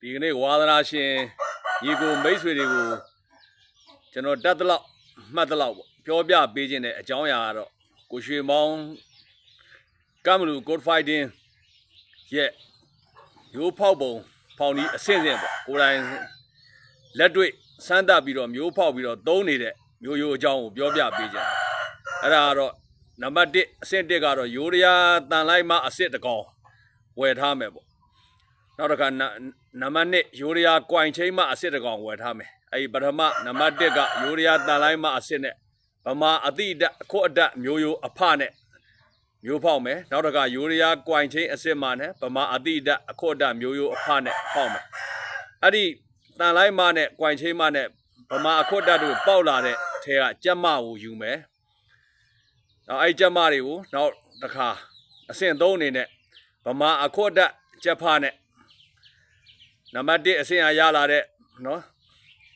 ဒီကနေ့ဝါသနာရှင်ညီကိုမိတ်ဆွေတွေကိုကျွန်တော်တတ်တလောက်မှတ်တလောက်ပေါ့ပြောပြပေးခြင်းတဲ့အကြောင်းအရာကတော့ကိုရွှေမောင်းကမ်မလူ Code Fighting ရဲ့မျိုးဖောက်ပုံဖောင်ဒီအဆင့်ဆင့်ပေါ့ကိုယ်တိုင်လက်တွေ့စမ်းသပ်ပြီးတော့မျိုးဖောက်ပြီးတော့သုံးနေတဲ့မျိုးရိုးအကြောင်းကိုပြောပြပေးခြင်းအဲ့ဒါကတော့နံပါတ်1အဆင့်1ကတော့ရိုးရတန်လိုက်မှအစစ်တကောင်ဝယ်ထားမယ်ပေါ့နောက်တစ်ခါနံပါတ်2ရိုးရကွိုင်ချင်းမှအစစ်တကောင်ဝယ်ထားမယ်အဲ့ဒီပထမနံပါတ်1ကရိုးရတန်လိုက်မှအစစ်နဲ့ဗမာအတိအအခွတ်အတမျိုးရိုးအဖနဲ့မျိုးဖောက်မယ်နောက်တစ်ခါရိုးရကွိုင်ချင်းအစစ်မှနဲ့ဗမာအတိအအခွတ်အတမျိုးရိုးအဖနဲ့ဖောက်မယ်အဲ့ဒီတန်လိုက်မှနဲ့ကွိုင်ချင်းမှနဲ့ဗမာအခွတ်အတတို့ပေါက်လာတဲ့ထဲကကြက်မကိုယူမယ်နောက်အဲ့ကြက်မတွေကိုနောက်တစ်ခါအဆင့်3အနေနဲ့ဗမာအခွတ်အတကြက်ဖနဲ့နံပါတ်1အဆင့်ရလာတဲ့နော်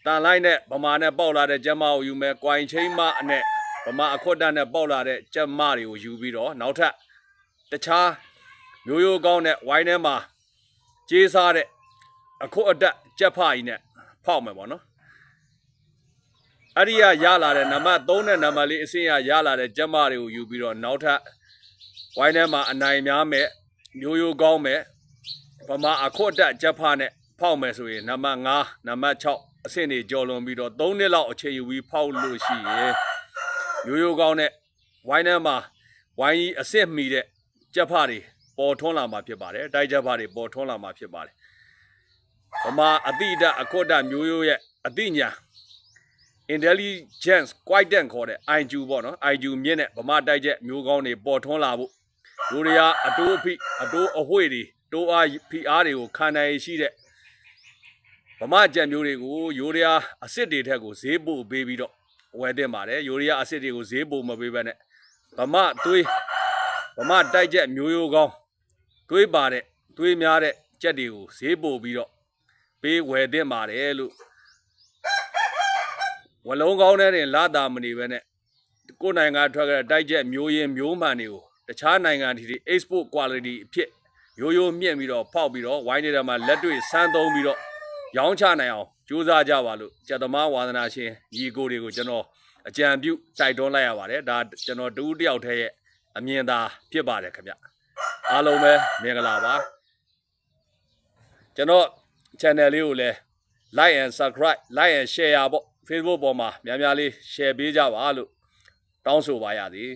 တန်လိုက်နဲ့ဗမာနဲ့ပေါက်လာတဲ့ကြက်မကိုယူမယ်၊ကွိုင်ချင်းမနဲ့ဗမာအခွတ်တက်နဲ့ပေါက်လာတဲ့ကြက်မတွေကိုယူပြီးတော့နောက်ထပ်တခြားမျိုးရိုးကောင်းတဲ့ဝိုင်းထဲမှာကြေးစားတဲ့အခွတ်အတက်ကြက်ဖကြီးနဲ့ဖောက်မယ်ပေါ့နော်အဲ့ဒီရလာတဲ့နံပါတ်3နဲ့နံပါတ်4အဆင့်ရလာတဲ့ကြက်မတွေကိုယူပြီးတော့နောက်ထပ်ဝိုင်းထဲမှာအနိုင်များမဲ့မျိုးရိုးကောင်းမဲ့ဗမာအခွတ်တက်ကြက်ဖနဲ့ဖောက်မယ်ဆိုရင်နံပါတ်5နံပါတ်6အဆင့်တွေကြော်လွန်ပြီးတော့3နှစ်လောက်အချိန်ယူပြီးဖောက်လို့ရှိရင်မျိုးရိုးကောင်းနဲ့ဝိုင်းထဲမှာဝိုင်းကြီးအစစ်မီတဲ့ကြက်ဖတွေပေါ်ထွန်းလာမှာဖြစ်ပါတယ်တိုက်ကြက်ဖတွေပေါ်ထွန်းလာမှာဖြစ်ပါတယ်ဗမာအတိအအခွတ်တက်မျိုးရိုးရဲ့အတိညာ intelligence quotient ခေါ်တဲ့ IQ ပေါ့နော် IQ မြင့်တဲ့ဗမာတိုက်ချက်မျိုးကောင်းတွေပေါ်ထွန်းလာဖို့လူတွေကအတိုးအဖိအတိုးအဝှေ့တွေတိုးအားဖိအားတွေကိုခံနိုင်ရှိတဲ့ဗမာကြက်မျိုးတွေကိုရိုးရအစစ်တွေထက်ကိုဈေးပို့ပေးပြီးတော့ဝယ်တင်ပါတယ်ရိုးရအစစ်တွေကိုဈေးပို့မပေးဘဲနဲ့ဗမာတိုက်ချက်မျိုးရိုးကောင်းတွေးပါတဲ့တွေးများတဲ့ကြက်တွေကိုဈေးပို့ပြီးတော့ပေးဝယ်တင်ပါတယ်လို့ဝလုံးကောင်းတဲ့လာတာမနေပဲနဲ့ကိုယ်နိုင်ငံထွက်ကြတဲ့တိုက်ချက်မျိုးရင်းမျိုးမှန်တွေကိုတခြားနိုင်ငံတွေ export quality အဖြစ်ရိုးမြင့်ပြီးတော့ဖောက်ပြီးတော့ဝိုင်းနေတဲ့မှာလက်တွေ့စမ်းသုံးပြီးတော့ရောင်းချနိုင်အောင်ကြိုးစားကြပါလို့ကျက်သမားဝါသနာရှင်ညီကိုတွေကိုကျွန်တော်အကြံပြုတိုက်တွန်းလိုက်ရပါတယ်ဒါကျွန်တော်တူတယောက်တည်းရဲ့အမြင်သာဖြစ်ပါတယ်ခင်ဗျအားလုံးပဲမင်္ဂလာပါကျွန်တော် channel လေးကိုလည်း like and subscribe like and share ပေါ့ Facebook ပေါ်မှာများများလေး share ပေးကြပါလို့တောင်းဆိုပါရသည်